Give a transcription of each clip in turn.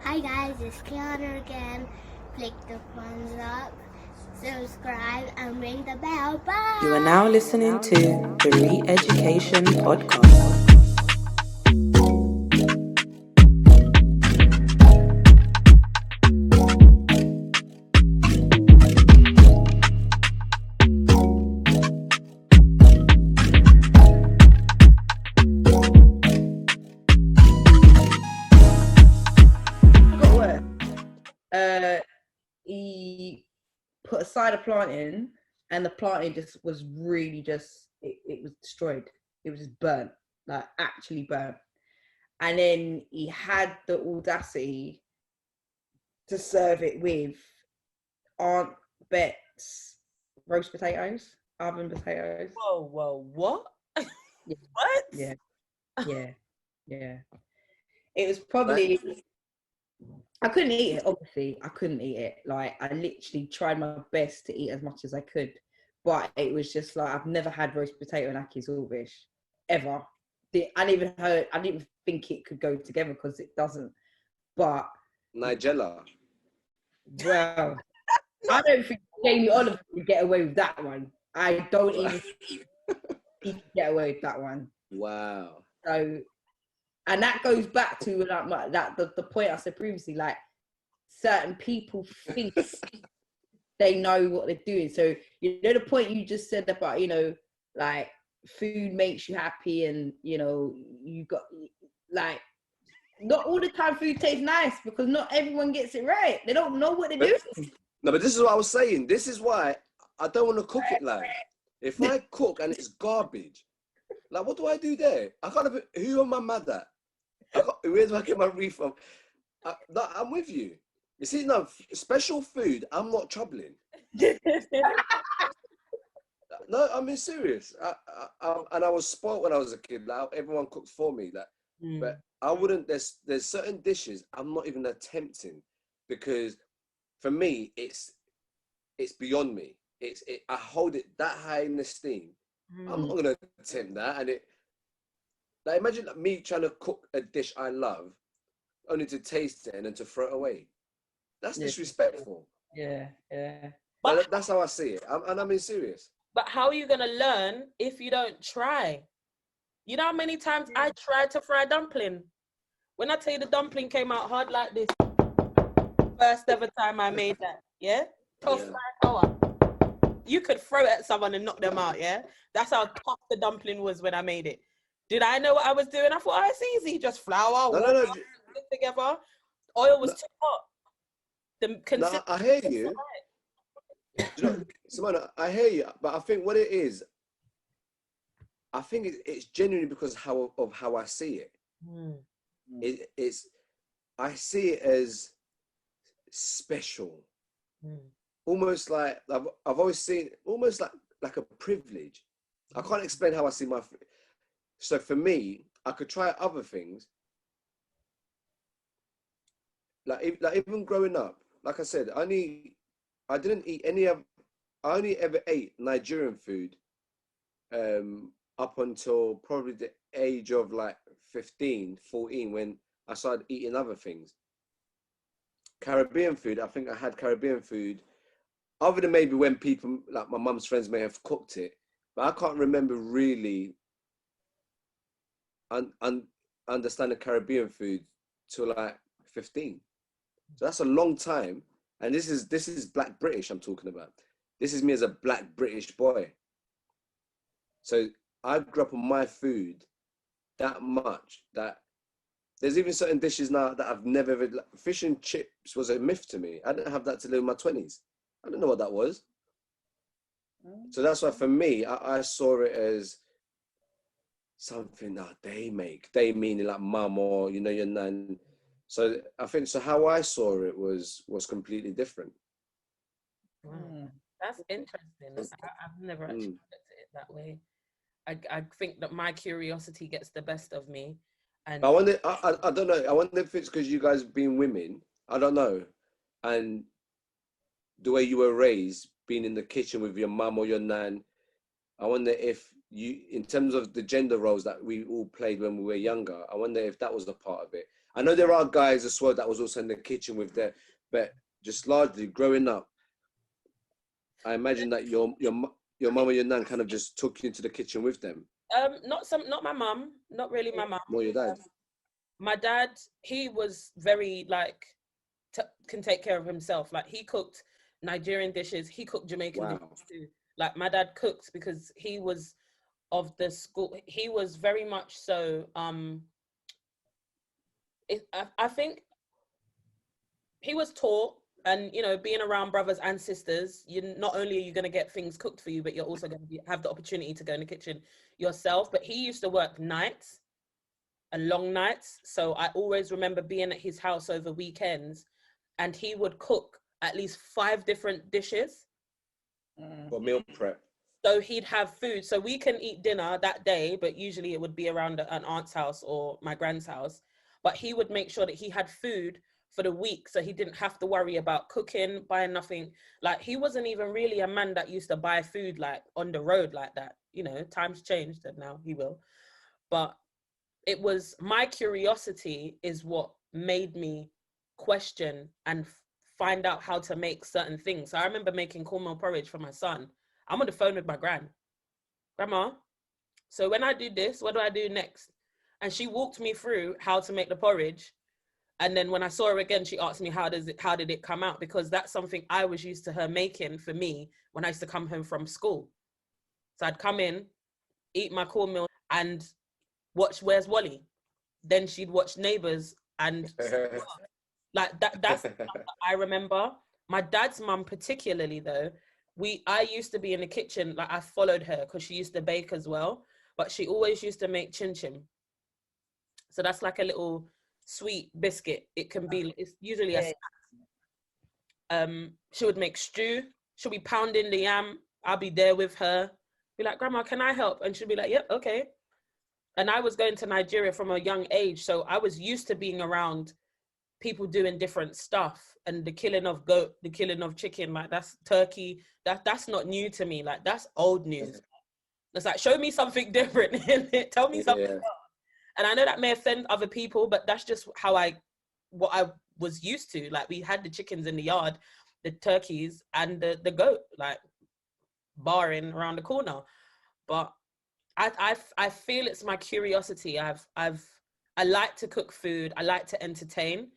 Hi guys, it's Kiana again. Click the thumbs up, subscribe, and ring the bell. Bye! You are now listening to the Re-Education Podcast. He put a cider plant in, and the planting just was really it was destroyed. It was just burnt, like actually burnt. And then he had the audacity to serve it with Aunt Bet's roast potatoes, oven potatoes. Whoa, what? Yeah. What? Yeah. It was probably. I couldn't eat it, obviously. I couldn't eat it. Like, I literally tried my best to eat as much as I could. But it was just like, I've never had roast potato and ackee saltfish, ever. I didn't even think it could go together because it doesn't. But, Nigella. well, I don't think Jamie Oliver could get away with that one. I don't even think he could get away with that one. Wow. So, and that goes back to the point I said previously, like, certain people think they know what they're doing. So, you know, the point you just said about, you know, like, food makes you happy, and, you know, you got, like, not all the time food tastes nice because not everyone gets it right. They don't know what they're doing. No, but this is what I was saying. This is why I don't want to cook it like. If I cook and it's garbage, like, what do I do there? I can't have, who am I mad at? Where do I get my reef from? I'm with you. You see, no, special food, I'm not troubling. No, I mean, serious. And I was spoiled when I was a kid. Like, everyone cooked for me. Like, but I wouldn't. There's certain dishes I'm not even attempting because, for me, it's beyond me. I hold it that high in esteem. I'm not gonna attempt that. And like, imagine like me trying to cook a dish I love, only to taste it and then to throw it away. That's disrespectful. Yeah. But that's how I see it. And I'm being serious. But how are you going to learn if you don't try? You know how many times I tried to fry dumpling? When I tell you the dumpling came out hard like this, first ever time I made that, yeah? Tough like power. You could throw it at someone and knock them out, yeah? That's how tough the dumpling was when I made it. Did I know what I was doing? I thought, oh, it's easy. Just flour, water, put together. Oil was too hot. No, I hear you. You know, Simone, I hear you, but I think what it is, I think it's genuinely because of how I see it. I see it as special, almost like I've always seen almost like a privilege. I can't explain how I see my. So for me, I could try other things. Like even growing up, like I said, I didn't eat any of. I only ever ate Nigerian food up until probably the age of like 15, 14, when I started eating other things. Caribbean food, I think I had Caribbean food, other than maybe when people, like my mum's friends may have cooked it, but I can't remember really understanding Caribbean food till like 15. So that's a long time. And this is Black British I'm talking about. This is me as a Black British boy. So I grew up on my food that much that there's even certain dishes now that I've never ever. Like, fish and chips was a myth to me. I didn't have that till in my 20s. I didn't know what that was. So that's why for me, I saw it as something that they make. They meaning like mum or, you know, your nan. So I think how I saw it was completely different. That's interesting. I've never actually looked at it that way. I think that my curiosity gets the best of me. And I wonder, I don't know. I wonder if it's because you guys being women. I don't know. And the way you were raised, being in the kitchen with your mum or your nan, I wonder if you, in terms of the gender roles that we all played when we were younger, I wonder if that was a part of it. I know there are guys as well that was also in the kitchen with their, but just largely growing up, I imagine that your mum or your nan kind of just took you into the kitchen with them. Not my mum, not really my mum. More your dad. My dad, he was very like can take care of himself. Like he cooked Nigerian dishes, he cooked Jamaican dishes too. Like my dad cooked because he was of the school. He was very much so. I think he was taught, and you know, being around brothers and sisters, you not only are you going to get things cooked for you, but you're also going to have the opportunity to go in the kitchen yourself. But he used to work nights and long nights, so I always remember being at his house over weekends, and he would cook at least 5 different dishes. For meal prep. So he'd have food. So we can eat dinner that day, but usually it would be around an aunt's house or my grand's house. But he would make sure that he had food for the week, so he didn't have to worry about cooking, buying nothing. Like he wasn't even really a man that used to buy food like on the road like that. You know, times changed and now he will. But it was my curiosity is what made me question and find out how to make certain things. So I remember making cornmeal porridge for my son. I'm on the phone with my grandma. So when I do this, what do I do next? And she walked me through how to make the porridge. And then when I saw her again, she asked me, how did it come out? Because that's something I was used to her making for me when I used to come home from school. So I'd come in, eat my cornmeal and watch Where's Wally? Then she'd watch Neighbours and like that's I remember. My dad's mum particularly though, I used to be in the kitchen, like I followed her because she used to bake as well, but she always used to make chin chin. So that's like a little sweet biscuit. It can be, it's usually a snack. She would make stew. She'll be pounding the yam. I'll be there with her. Be like, Grandma, can I help? And she'll be like, yep, okay. And I was going to Nigeria from a young age, so I was used to being around people doing different stuff, and the killing of goat, the killing of chicken, like that's turkey, that's not new to me. Like that's old news. It's like, show me something different. Tell me something else. And I know that may offend other people, but that's just what I was used to. Like we had the chickens in the yard, the turkeys and the goat, like barring around the corner. But I feel it's my curiosity. I like to cook food. I like to entertain.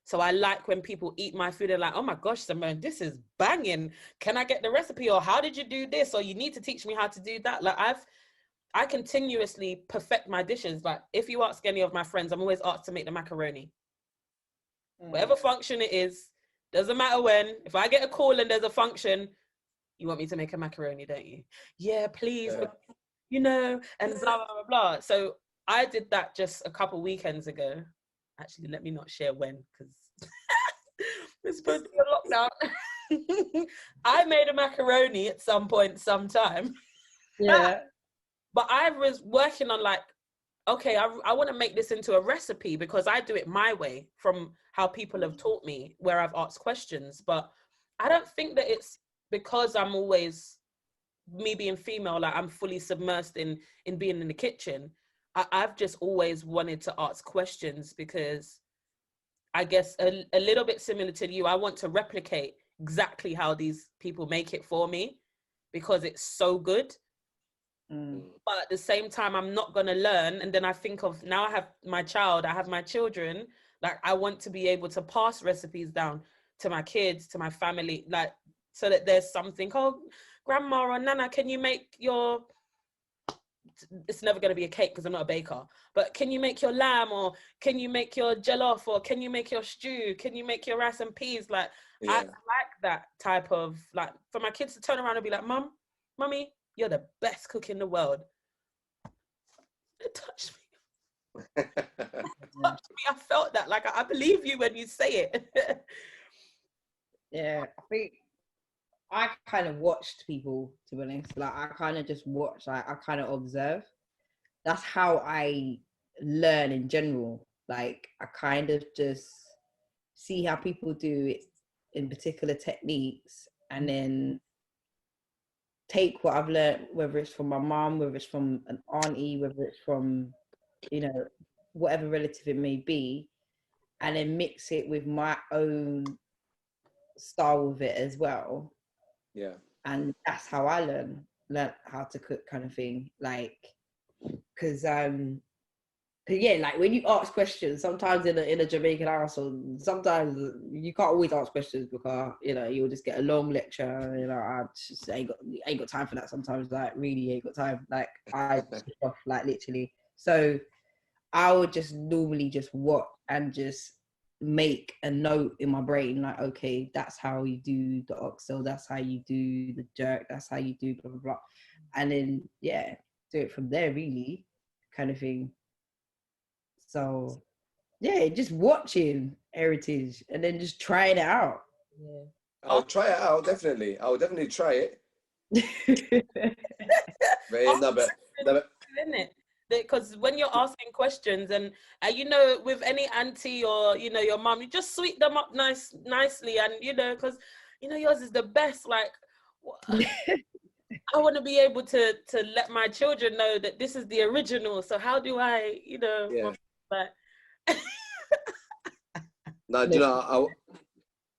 So I like when people eat my food and like, oh my gosh, Simone, this is banging. Can I get the recipe? Or how did you do this? Or you need to teach me how to do that. Like I continuously perfect my dishes. Like if you ask any of my friends, I'm always asked to make the macaroni. Whatever function it is, doesn't matter when. If I get a call and there's a function, you want me to make a macaroni, don't you? Yeah, please. Yeah. You know, and blah, blah, blah, blah. So I did that just a couple weekends ago. Actually, let me not share when, because it's supposed to be a lockdown. I made a macaroni at some point, sometime. Yeah. But I was working on like, okay, I want to make this into a recipe because I do it my way from how people have taught me, where I've asked questions. But I don't think that it's because I'm always, me being female, like I'm fully submersed in being in the kitchen. I've just always wanted to ask questions because I guess a little bit similar to you, I want to replicate exactly how these people make it for me because it's so good. But at the same time, I'm not going to learn. And then I think of, now I have my child, I have my children, like I want to be able to pass recipes down to my kids, to my family, like so that there's something, oh, Grandma or Nana, can you make your, it's never going to be a cake because I'm not a baker, but can you make your lamb, or can you make your jollof, or can you make your stew, can you make your rice and peas? Like I like that type of, like for my kids to turn around and be like, Mummy, you're the best cook in the world. It touched me. I felt that, like I believe you when you say it. Yeah, I think I kind of watched people, to be honest. Like I kind of just watch, like I kind of observe. That's how I learn in general. Like I kind of just see how people do it in particular techniques, and then take what I've learned, whether it's from my mom, whether it's from an auntie, whether it's from, you know, whatever relative it may be, and then mix it with my own style with it as well. Yeah. And that's how I learned how to cook, kind of thing. Like, because yeah, like when you ask questions, sometimes in a Jamaican household, sometimes you can't always ask questions because you'll just get a long lecture. I just ain't got time for that. Sometimes, like, really ain't got time. Like, I switch off, like, literally. So I would just normally just watch and just make a note in my brain, like, okay, that's how you do the oxtail, that's how you do the jerk, that's how you do blah blah blah, and then do it from there, really, kind of thing. So yeah, just watching Heritage and then just trying it out. Yeah. I'll try it out, definitely. I'll definitely try it. But Isn't it? Because when you're asking questions and with any auntie or your mom, you just sweep them up nicely, and because yours is the best. Like, I want to be able to let my children know that this is the original. So how do I, Yeah. like. No, do you know?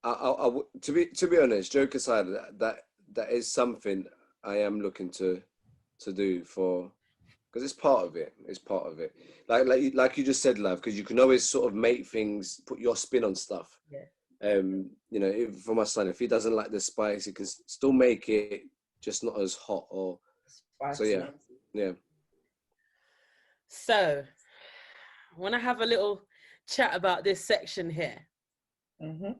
I to be honest, joke aside, that is something I am looking to do for, because it's part of it. It's part of it. Like you just said, love, because you can always sort of make things, put your spin on stuff. Yeah. For my son, if he doesn't like the spice, he can still make it just not as hot or. Spicy. So yeah. So, I want to have a little chat about this section here. Mm-hmm.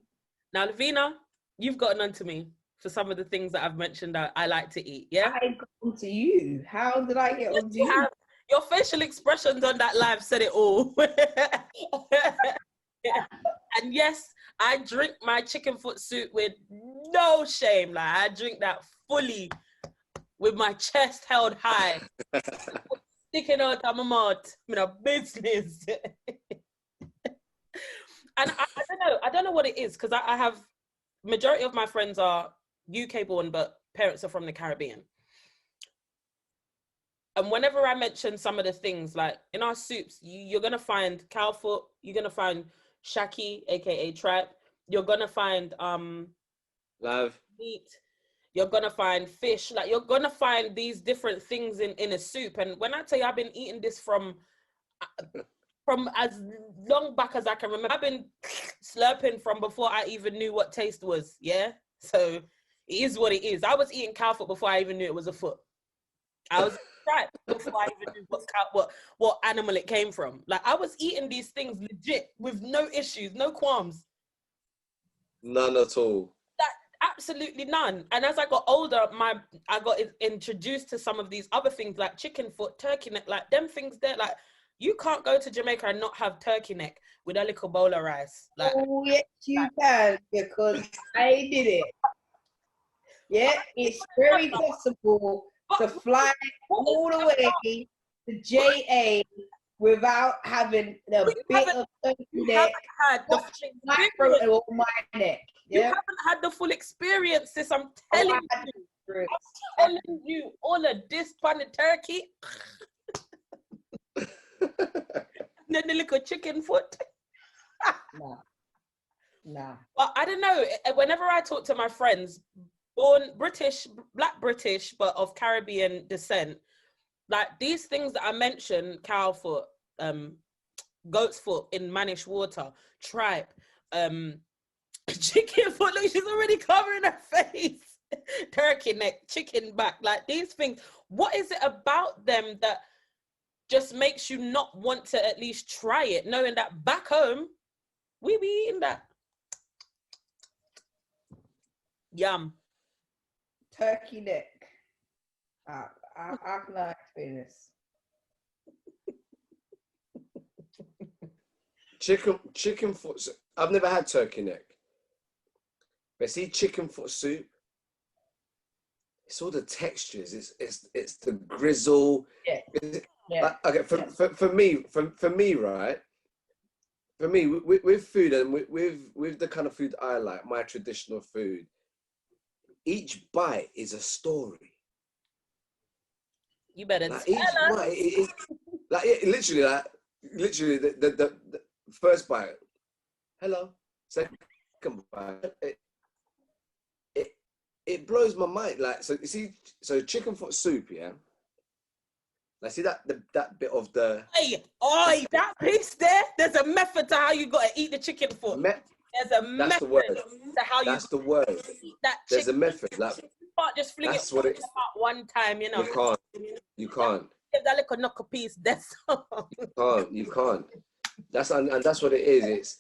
Now, Lavena, you've gotten onto me for some of the things that I've mentioned that I like to eat, yeah? I got onto you. How did I get onto you? Your facial expressions on that live said it all. Yeah. And yes, I drink my chicken foot soup with no shame. Like, I drink that fully with my chest held high. Sticking out of my mouth, business. And I don't know what it is, because I have, majority of my friends are UK born, but parents are from the Caribbean. And whenever I mention some of the things, like in our soups, you're going to find cow foot, you're going to find shaki, aka tripe, you're going to find Love. meat, you're going to find fish, like you're going to find these different things in a soup. And when I tell you I've been eating this from as long back as I can remember, I've been slurping from before I even knew what taste was, yeah? So it is what it is. I was eating cow foot before I even knew it was a foot. I was tripe before I even knew what animal it came from. Like, I was eating these things legit with no issues, no qualms. None at all. Absolutely none. And as I got older, I got introduced to some of these other things, like chicken foot, turkey neck, like them things there. Like, you can't go to Jamaica and not have turkey neck with a little bowl of rice. Like, oh, yes, you can, because I did it. Yeah, it's very possible to fly all the way to JA without having a bit of turkey neck, or my neck. Yeah? You haven't had the full experience, sis. I'm telling you, all of this on the turkey. Then the little chicken foot. Nah. But I don't know. Whenever I talk to my friends, born British, Black British, but of Caribbean descent, like these things that I mentioned, cow foot, goat's foot in Manish water, tripe, chicken foot, look, she's already covering her face. Turkey neck, chicken back, like these things. What is it about them that just makes you not want to at least try it, knowing that back home, we be eating that? Yum. Turkey neck. How can I explain this? Chicken foot. I've never had turkey neck. But see, chicken foot soup. It's all the textures. It's the grizzle. Yeah. Like, okay, for me, right? For me, with food and with the kind of food I like, my traditional food, each bite is a story. You better like tell each us. bite, literally the first bite. hello. Second bite, it blows my mind. Like, so you see, so chicken foot soup, yeah. Like, see that bit of the. Hey, oi, that piece there. There's a method to how you gotta eat the chicken foot. There's a That's method the word. to how That's you the word. eat that There's chicken. a method. Like, You can't just fling that's it what it. out one time, you know. You can't. Give that little knuckle piece. That's all. You can't. That's and that's what it is.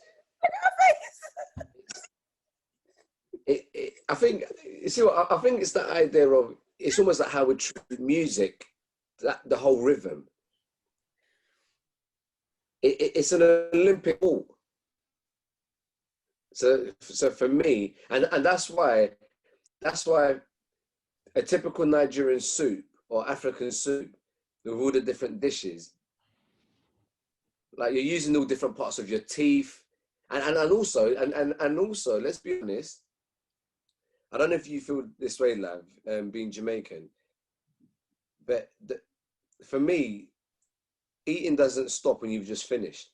I think you see what I think it's that idea of it's almost like how we treat music, that the whole rhythm. It's an Olympic sport. So for me, and that's why a typical Nigerian soup or African soup with all the different dishes, like you're using all different parts of your teeth, and also let's be honest. I don't know if you feel this way, Lav, being Jamaican, but for me, eating doesn't stop when you've just finished.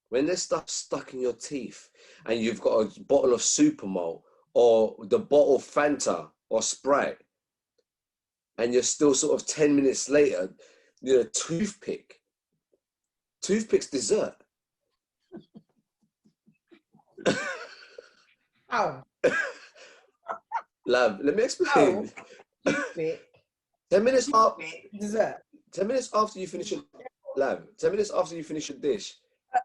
When there's stuff stuck in your teeth and you've got a bottle of Supermalt or the bottle of Fanta or Sprite, and you're still sort of 10 minutes later, you know, toothpick's dessert. Ow. Love, let me explain. Toothpick. 10 minutes after Dessert. 10 minutes after you finish your love, 10 minutes after you finish your dish,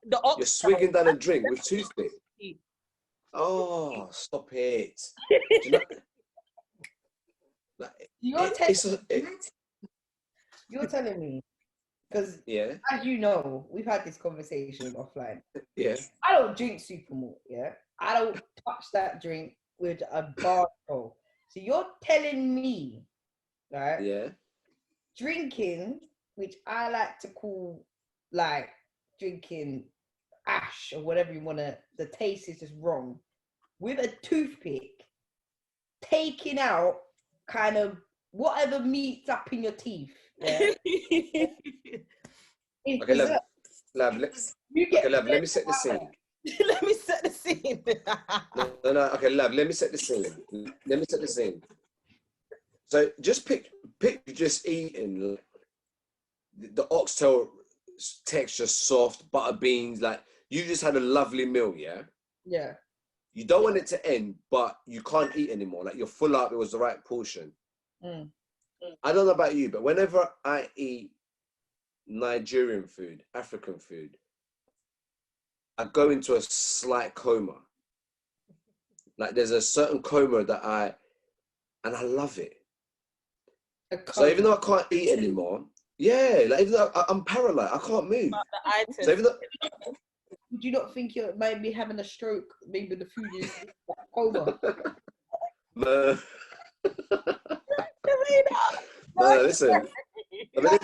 The you're swigging down a drink with toothpick. Oh, stop it. Do you know, like, you're telling me, because yeah, as you know, we've had this conversation offline. yeah. I don't drink Supermalt, yeah? I don't touch that drink with a bar roll. So you're telling me, right? Yeah. Drinking, which I like to call like drinking ash or whatever you want to, the taste is just wrong. With a toothpick, taking out kind of whatever meat's up in your teeth. Yeah. Okay, love, let me set the scene. Let me set the scene. No, okay, love, let me set the scene. So just pick just eating the oxtail texture, soft, butter beans, like you just had a lovely meal, yeah? Yeah. You don't want it to end, but you can't eat anymore. Like you're full up, it was the right portion. Mm. I don't know about you, but whenever I eat Nigerian food, African food, I go into a slight coma. Like there's a certain coma that I love it. So even though I can't eat anymore, yeah, like even though I'm paralyzed, I can't move. So even though, would you not think you might be having a stroke? Maybe the food is coma. No, listen. Listen.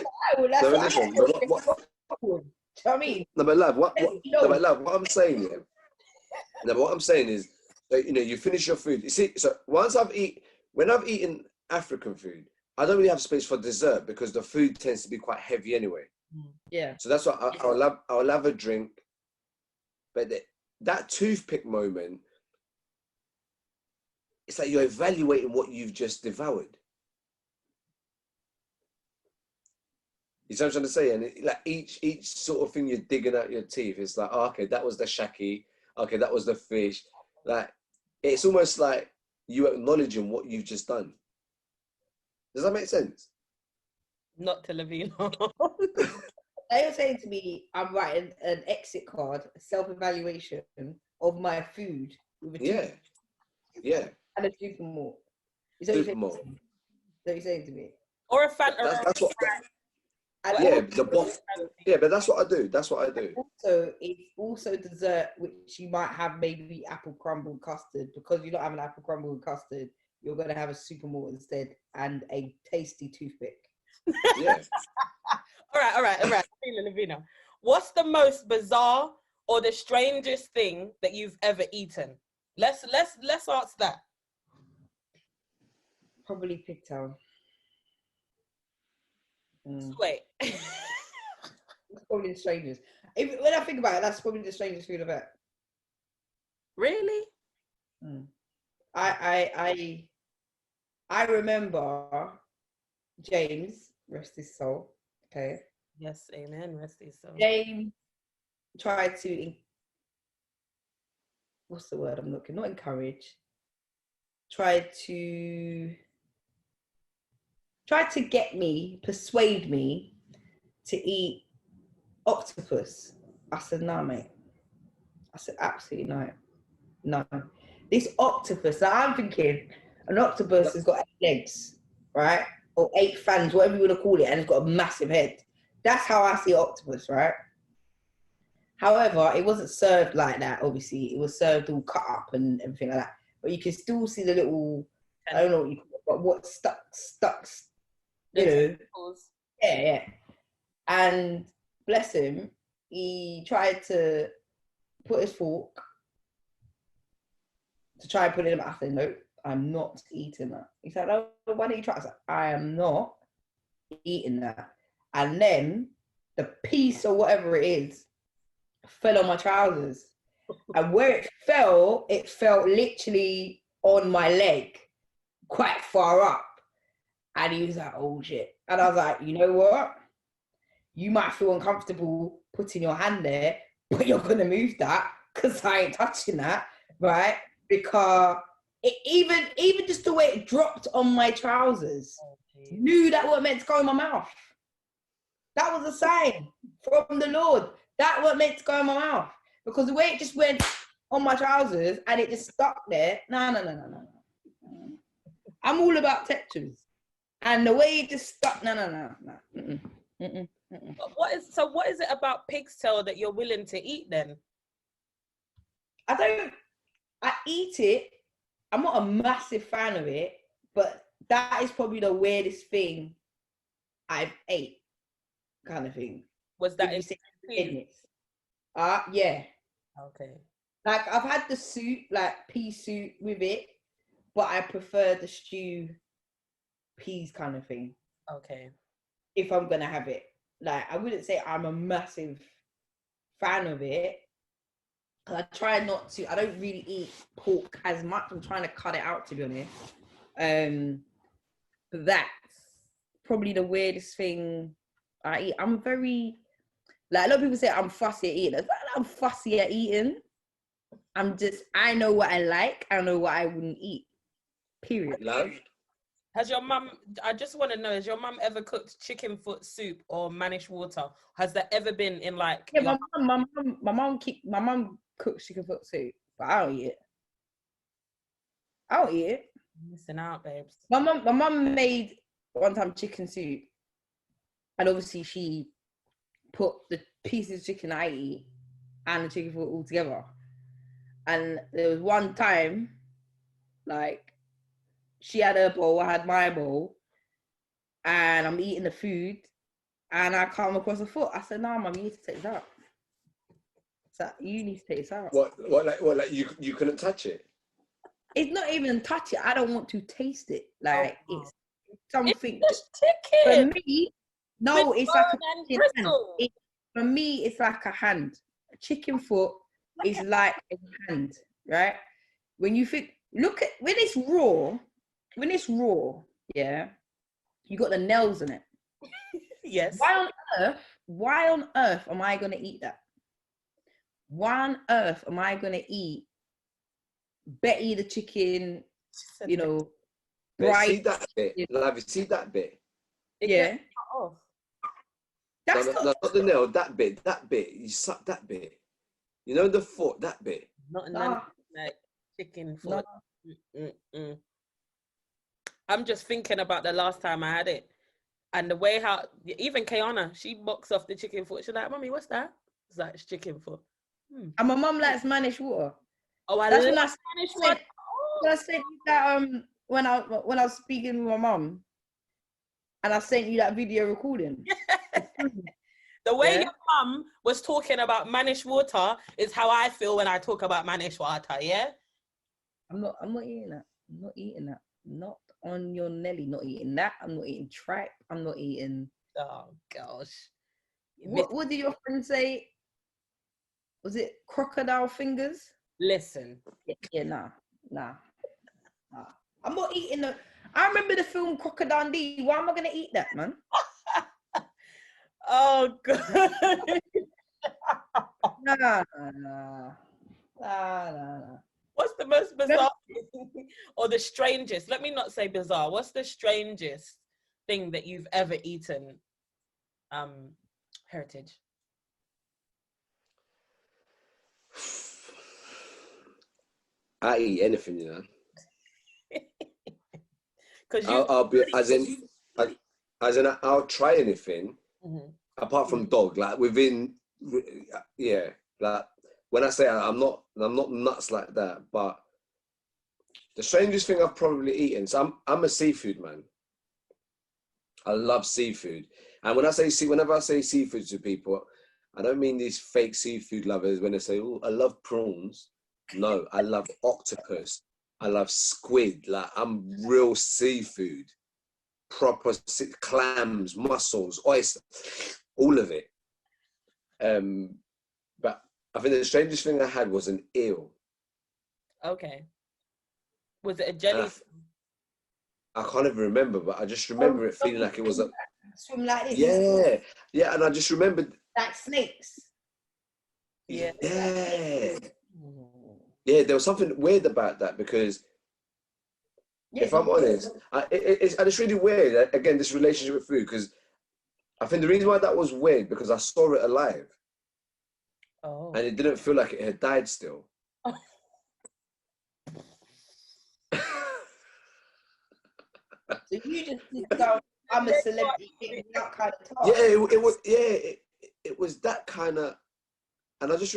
I mean, No, but love, what I'm saying here. No, but what I'm saying is, that, you know, you finish your food. You see, so when I've eaten African food, I don't really have space for dessert because the food tends to be quite heavy anyway. Yeah. So that's why I'll have a drink. But that toothpick moment, it's like you're evaluating what you've just devoured. You know what I'm trying to say? And like each sort of thing you're digging out your teeth, it's like, oh, okay, that was the shaki. Okay, that was the fish. Like, it's almost like you acknowledging what you've just done. Does that make sense? Not to Lavena. They were saying to me, I'm writing an exit card, a self-evaluation of my food with a Yeah. Yeah. and a Supermalt. Is Supermalt. that you're saying to me? Or a Fanta. That's what. Yeah, yeah, but that's what I do. Also, it's also dessert, which you might have maybe apple crumble custard. Because you're not having apple crumble and custard, you're going to have a Supermalt instead and a tasty toothpick. Yeah. All right. Lavena, what's the most bizarre or the strangest thing that you've ever eaten? Let's ask that. Probably pigtail. Wait. It's probably the strangest. When I think about it, that's probably the strangest food I've had. Really? I remember James, rest his soul. Okay. Yes, amen. Rest his soul. James tried to, what's the word I'm looking? Not encourage. Tried to get me, persuade me to eat octopus. I said, no, mate. I said, absolutely no. No. This octopus, like, I'm thinking an octopus has got 8 legs, right? Or 8 fans, whatever you want to call it, and it's got a massive head. That's how I see octopus, right? However, it wasn't served like that, obviously. It was served all cut up and everything like that. But you can still see the little, I don't know what you call it, but what stuck, you know. Yeah. And bless him, he tried to put his fork to try and put it in. I said, no, I'm not eating that. He said, oh, why don't you try? I said, I am not eating that. And then the piece or whatever it is fell on my trousers. And where it fell literally on my leg, quite far up. And he was like, oh shit. And I was like, you know what? You might feel uncomfortable putting your hand there, but you're gonna move that because I ain't touching that, right? Because it, even just the way it dropped on my trousers, knew that wasn't meant to go in my mouth. That was a sign from the Lord. That wasn't meant to go in my mouth. Because the way it just went on my trousers and it just stuck there, no. I'm all about textures. And the way it just stuck, no. What is it about pig's tail that you're willing to eat then? I eat it. I'm not a massive fan of it, but that is probably the weirdest thing I've ate, kind of thing. Was that in yeah. Okay. Like I've had the soup, like pea soup with it, but I prefer the stew peas kind of thing. Okay. If I'm gonna have it. Like I wouldn't say I'm a massive fan of it. I try not to. I don't really eat pork as much. I'm trying to cut it out, to be honest. But that's probably the weirdest thing I eat. I'm very, like, a lot of people say I'm fussy at eating. It's not that I'm fussy at eating. I know what I like. I know what I wouldn't eat. Period. Love. Has your mum, I just want to know, has your mum ever cooked chicken foot soup or manish water? Has that ever been in like... Yeah, my mum cooks chicken foot soup, but I don't eat it. You're missing out, babes. My mum made one time chicken soup, and obviously she put the pieces of chicken I eat and the chicken foot all together. And there was one time, like, she had her bowl, I had my bowl, and I'm eating the food, and I come across a foot. I said, "No, mum, you need to take this out." So you need to take this out. What? Like you couldn't touch it? It's not even touch it. I don't want to taste it. Like it's something. It's just chicken. For me, no, with it's like a bone and chicken hand. bristle. For me, it's like a hand. A chicken foot is like a hand, right? When you think, look at when it's raw, yeah, you got the nails in it. Yes. Why on earth am I gonna eat that? Why on earth am I gonna eat Betty the chicken, you know, bright? See that bit? Love, you see that bit? Yeah. That's not the nail, that bit. You suck that bit. You know the foot, that bit. Not like chicken foot. No. I'm just thinking about the last time I had it. And the way how, even Kayana, she boxed off the chicken foot. She's like, "Mommy, what's that?" It's like, it's chicken foot. And my mum likes manish water. Oh, I That's love Spanish water. When I sent you that, when I was speaking with my mum, and I sent you that video recording. The way your mum was talking about manish water is how I feel when I talk about manish water. Yeah. I'm not eating that. I'm not eating that. Not on your Nelly. Not eating that. I'm not eating tripe. I'm not eating. Oh gosh. What did your friend say? Was it crocodile fingers? Listen. Yeah, nah. I'm not eating the. I remember the film Crocodile Dundee. Why am I gonna eat that, man? Oh god. Nah. What's the most bizarre or the strangest? Let me not say bizarre. What's the strangest thing that you've ever eaten? Heritage. I eat anything, you know. Because I'll be as in I'll try anything Mhm. apart from dog. Like within, yeah. Like when I say I'm not nuts like that. But the strangest thing I've probably eaten. So I'm a seafood man. I love seafood, and whenever I say seafood to people, I don't mean these fake seafood lovers when they say, "Oh, I love prawns." No, I love octopus. I love squid. Like I'm real seafood, proper clams, mussels, oyster, all of it. But I think the strangest thing I had was an eel. Okay. Was it a jelly? I can't even remember, but I just remember it feeling like it was a swim like this. Yeah, and I just remembered Like snakes. Yeah. Yeah, there was something weird about that because if I'm honest, it's really weird. Again, this relationship with food, because I think the reason why that was weird because I saw it alive. Oh. And it didn't feel like it had died still. So you just go, I'm a celebrity, that kind of talk. Yeah, it was that kind of, and I just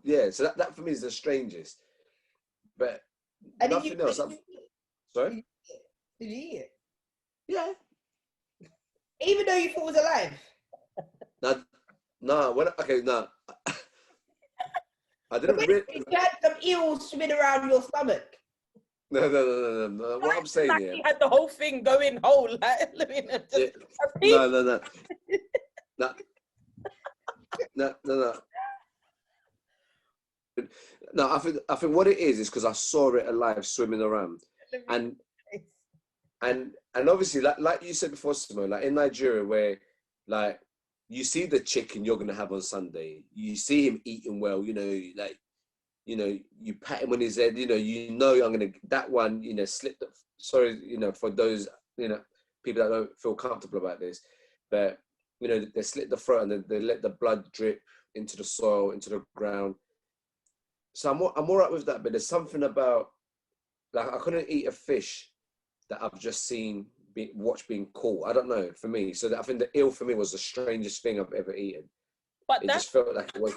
yeah. So that for me is the strangest, but And nothing else. Sorry. Did you eat it? Yeah. Even though you thought it was alive. No. I didn't really. You had some eels swimming around your stomach. No. What I'm saying like here. He had the whole thing going whole. Like, No. No, I think what it is because I saw it alive swimming around, and obviously like you said before, Simone, like in Nigeria where like you see the chicken you're gonna have on Sunday, you see him eating well, you pat him on his head, I'm gonna that one, slip the sorry, for those people that don't feel comfortable about this, but they slit the throat and they let the blood drip into the soil, into the ground. So I'm all right with that, but there's something about like I couldn't eat a fish that I've just seen watched being caught. I don't know, for me. So I think the eel for me was the strangest thing I've ever eaten. But it just felt like it was.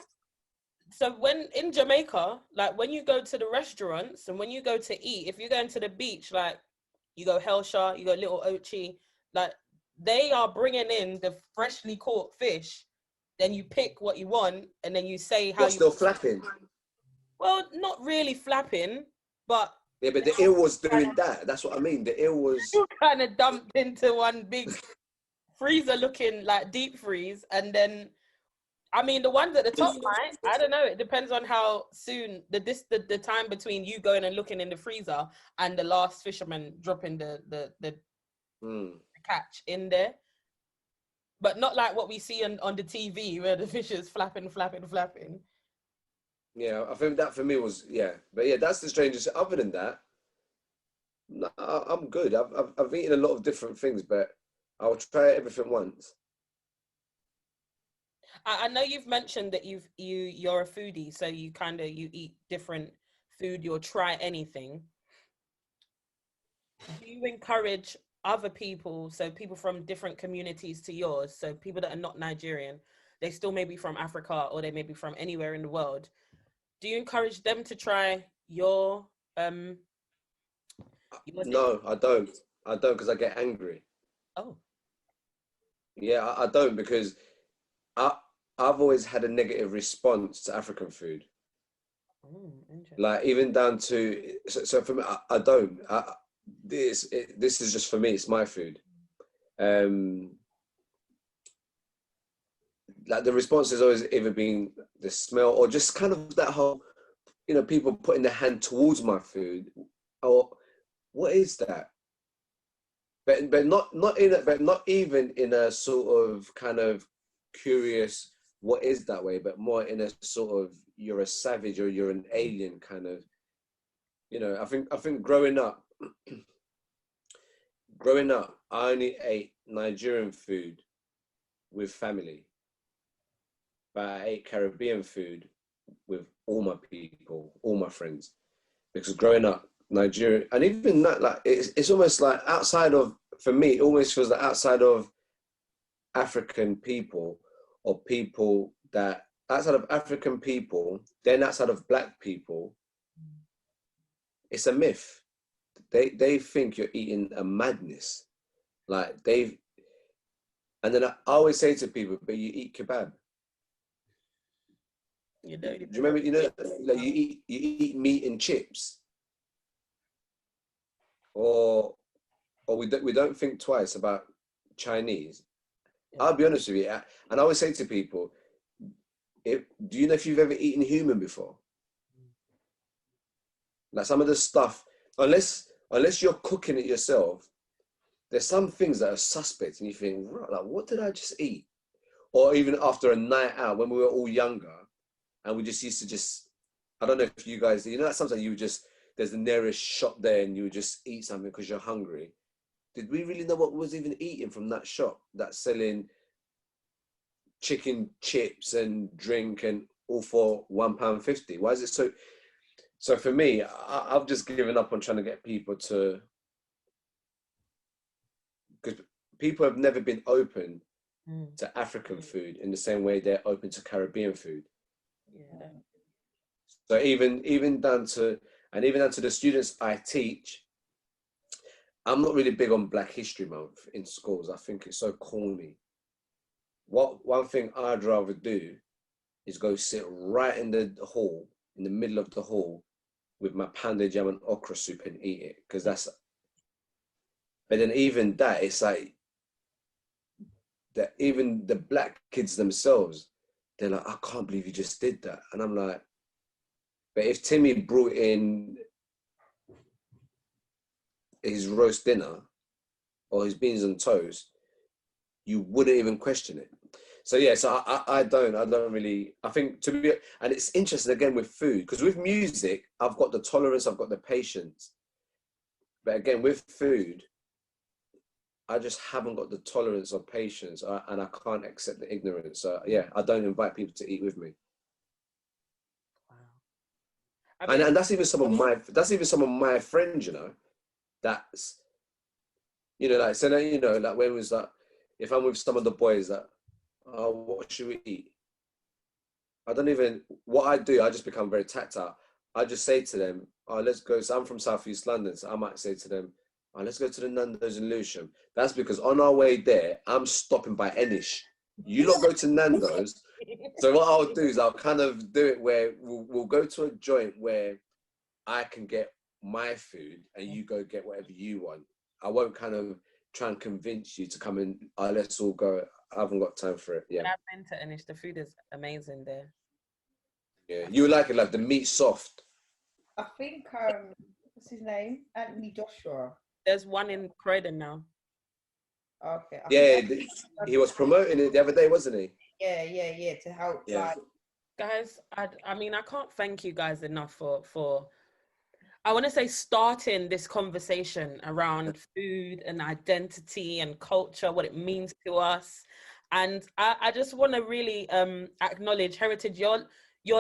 So when in Jamaica, like when you go to the restaurants and when you go to eat, if you're going to the beach, like you go Hellshire, you go Little Ochi, like they are bringing in the freshly caught fish. Then you pick what you want and then you say how Still flapping. Well, not really flapping, but yeah, but the eel was doing that. That's what I mean. The eel was kind of dumped into one big freezer looking like deep freeze, and then I mean the ones at the top might, I don't know, it depends on how soon the time between you going and looking in the freezer and the last fisherman dropping the catch in there. But not like what we see on the TV where the fish is flapping. Yeah, I think that for me was but yeah, that's the strangest. Other than that, no, I'm good. I've eaten a lot of different things, but I'll try everything once. I know you've mentioned that you're a foodie, so you eat different food. You'll try anything. Do you encourage other people, so people from different communities to yours, so people that are not Nigerian, they still may be from Africa or they may be from anywhere in the world? Do you encourage them to try your No, I don't because I get angry. Oh. Yeah, I don't because I've always had a negative response to African food. Like even down to so for me, I don't. This is just for me. It's my food. Like the response has always either been the smell or just kind of that whole. you know, people putting their hand towards my food, or what is that? But not even in a sort of kind of curious what is that way, but more in a sort of you're a savage or you're an alien kind of, you know. I think growing up, I only ate Nigerian food with family, but I ate Caribbean food with all my people, all my friends, because growing up Nigeria, and even that, like it's almost like outside of, for me, it almost feels like outside of African people, or people that outside of African people, then outside of Black people, it's a myth. They think you're eating a madness, like and then I always say to people, but you eat kebab. You know, Do you remember? You know, like you eat meat and chips, or we don't think twice about Chinese. I'll be honest with you, and I always say to people, do you know if you've ever eaten human before? Like some of the stuff, unless you're cooking it yourself, there's some things that are suspect, and you think, right, like, what did I just eat? Or even after a night out when we were all younger, and we just used to I don't know if you guys, you know, that sometimes you just, there's the nearest shop there and you would just eat something because you're hungry. Did we really know what was even eating from that shop that's selling chicken chips and drink and all for £1.50? Why is it so? So for me, I've just given up on trying to get people to, because people have never been open to African food in the same way they're open to Caribbean food. Yeah. So even down to the students I teach, I'm not really big on Black History Month in schools. I think it's so corny. One thing I'd rather do is go sit right in the hall, in the middle of the hall, with my pounded jam and okra soup and eat it, because that's. But then even that, it's like that. Even the Black kids themselves, they're like, I can't believe you just did that, and I'm like, but if Timmy brought in his roast dinner or his beans and toast, you wouldn't even question it. So yeah, so I don't really, I think and it's interesting again with food, because with music, I've got the tolerance, I've got the patience. But again, with food, I just haven't got the tolerance or patience, and I can't accept the ignorance. So yeah, I don't invite people to eat with me. Wow. And that's even some of my friends, you know, that's, you know, like, so now, you know, like when was that, if I'm with some of the boys that, oh, what should we eat? What I do, I just become very tactile. I just say to them, oh, let's go. So I'm from South East London. So I might say to them, oh, let's go to the Nando's in Lewisham. That's because on our way there, I'm stopping by Enish. You lot go to Nando's. So what I'll do is I'll kind of do it where we'll go to a joint where I can get my food and you go get whatever you want. I won't kind of try and convince you to come in. Oh, let's all go. I haven't got time for it. Yeah. When I've been to Enish, the food is amazing there. Yeah, you like it, like the meat soft. I think what's his name? Anthony Joshua. There's one in Croydon now. Okay. He was promoting it the other day, wasn't he? Yeah. To help, Yeah. like, Guys, I mean, I can't thank you guys enough for I want to say starting this conversation around food and identity and culture, what it means to us. And I just want to really acknowledge, Heritage, your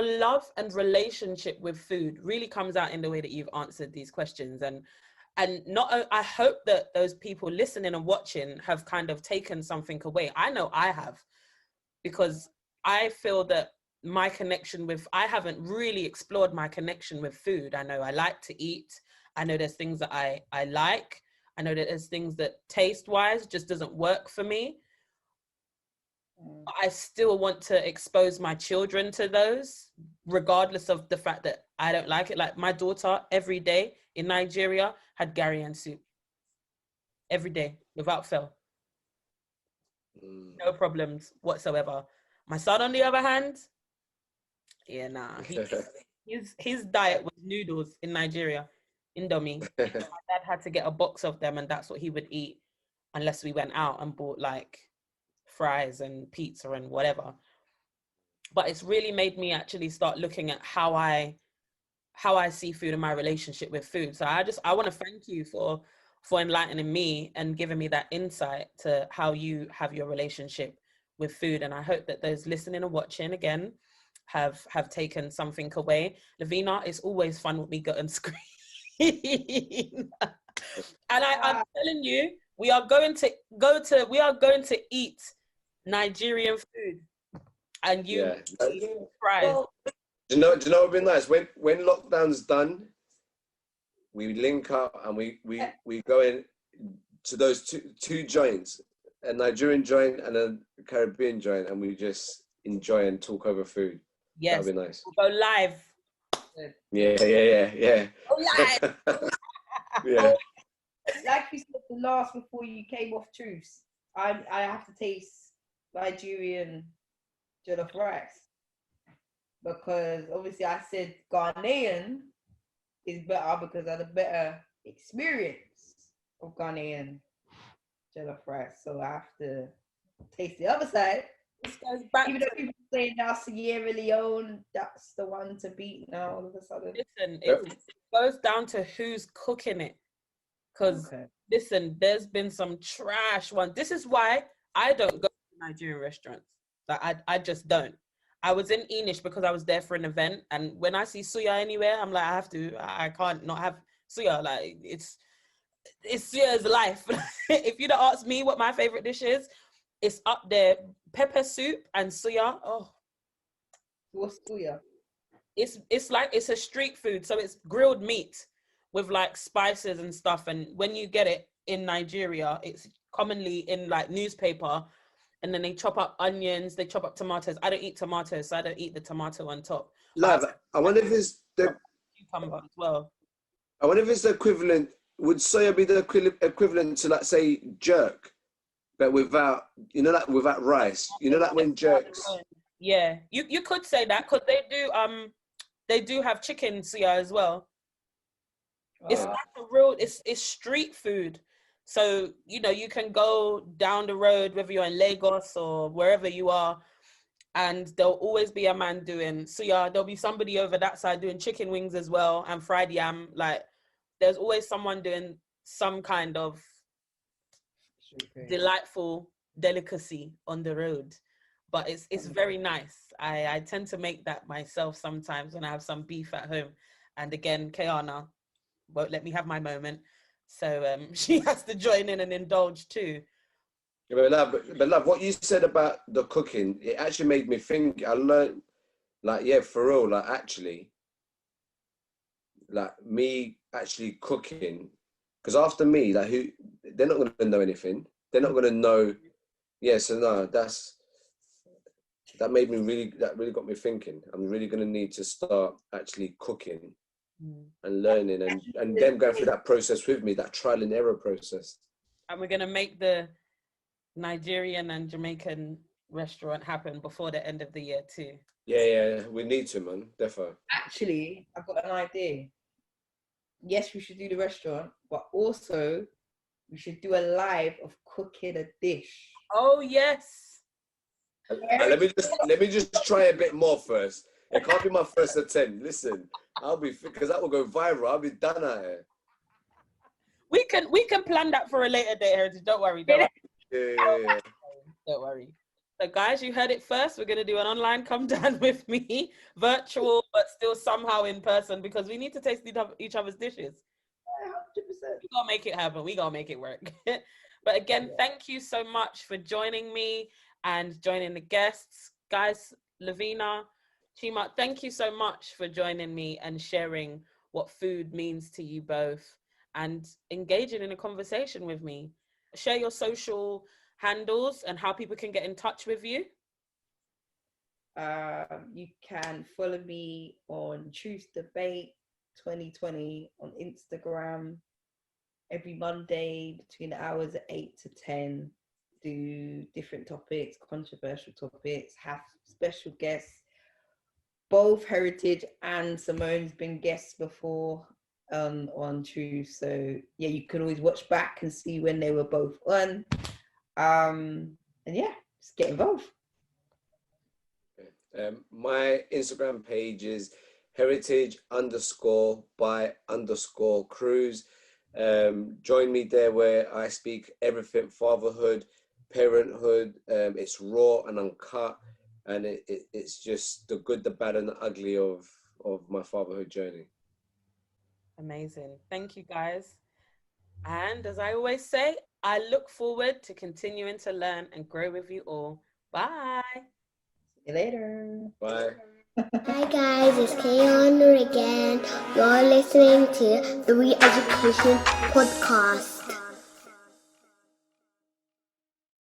love and relationship with food really comes out in the way that you've answered these questions. And I hope that those people listening and watching have kind of taken something away. I know I have, because I feel that I haven't really explored my connection with food. I know I like to eat. I know there's things that I like. I know that there's things that taste-wise just doesn't work for me. I still want to expose my children to those, regardless of the fact that I don't like it. Like my daughter, every day in Nigeria, had Gary and soup. Every day, without fail. No problems whatsoever. My son, on the other hand, yeah, nah. His diet was noodles in Nigeria, Indomie. My dad had to get a box of them, and that's what he would eat, unless we went out and bought like fries and pizza and whatever. But it's really made me actually start looking at how I see food and my relationship with food. So I want to thank you for enlightening me and giving me that insight to how you have your relationship with food. And I hope that those listening and watching again have taken something away. Lavena, it's always fun with me getting screen. And I'm telling you, we are going to eat Nigerian food, and you fries. Well, do you know what would be nice? When lockdown's done, we link up and we go in to those two joints, a Nigerian joint and a Caribbean joint, and we just enjoy and talk over food. Yes, that'd be nice. We'll go live. Yeah. Go live. Yeah. Like you said, the last before you came off Truths, I have to taste Nigerian jollof rice, because obviously I said Ghanaian is better because I had a better experience of Ghanaian jollof rice. So I have to taste the other side. This goes back Even though people say now Sierra Leone, that's the one to beat now all of a sudden. Listen, it goes down to who's cooking it. Because listen, there's been some trash ones. This is why I don't go to Nigerian restaurants. Like I just don't. I was in Enish because I was there for an event, and when I see suya anywhere, I'm like, I can't not have suya. Like it's suya's life. If you'd have asked me what my favorite dish is, it's up there. Pepper soup and suya. Oh, what's suya? It's like, it's a street food, so it's grilled meat with like spices and stuff. And when you get it in Nigeria, it's commonly in like newspaper, and then they chop up onions, they chop up tomatoes. I don't eat tomatoes, so I don't eat the tomato on top. Love, I wonder if it's the cucumber as well. I wonder if it's the equivalent. Would soya be the equivalent to, like, say, jerk, but without, without rice? You know, like when jerks. Yeah, you could say that, because they do have chicken suya as well. It's like a real, it's street food. So, you can go down the road, whether you're in Lagos or wherever you are, and there'll always be a man doing suya. There'll be somebody over that side doing chicken wings as well, and fried yam. Like, there's always someone doing some kind of delightful delicacy on the road. But it's very nice. I tend to make that myself sometimes when I have some beef at home. And again, Kiana won't let me have my moment. So she has to join in and indulge too. Yeah, but love, what you said about the cooking, it actually made me think. I learned, like, yeah, for real, like, actually, like, me actually cooking, because after me, like, they're not going to know anything. They're not going to know. Yeah, so no, that really got me thinking. I'm really going to need to start actually cooking and learning, and them going through that process with me, that trial and error process. And we're going to make the Nigerian and Jamaican restaurant happen before the end of the year too. Yeah, we need to, man, defo. Actually, I've got an idea. Yes, we should do the restaurant, but also we should do a live of cooking a dish. Oh yes. Let me just try a bit more first. It can't be my first attempt. Listen, because that will go viral. I'll be done at it. We can plan that for a later date, Heritage. Don't worry. Yeah. Don't worry. So guys, you heard it first. We're gonna do an online come down with me, virtual, but still somehow in person, because we need to taste each other's dishes. 100%. We gotta make it happen. We gotta make it work. But again, thank you so much for joining me and joining the guests. Guys, Lavena, Chima, thank you so much for joining me and sharing what food means to you both and engaging in a conversation with me. Share your social handles and how people can get in touch with you. You can follow me on TruthsDebate 2020 on Instagram. Every Monday between the hours of 8 to 10, do different topics, controversial topics, have special guests. both Heritage and Simone's been guests before on Truth. So yeah, you can always watch back and see when they were both on. And yeah, just get involved. My Instagram page is heritage_by_cruise. Join me there where I speak everything fatherhood, parenthood. It's raw and uncut, and it's just the good, the bad, and the ugly of my fatherhood journey. Amazing. Thank you, guys. And as I always say, I look forward to continuing to learn and grow with you all. Bye. See you later. Bye. Hi guys, it's Keanu again. You're listening to the Re-Education Podcast.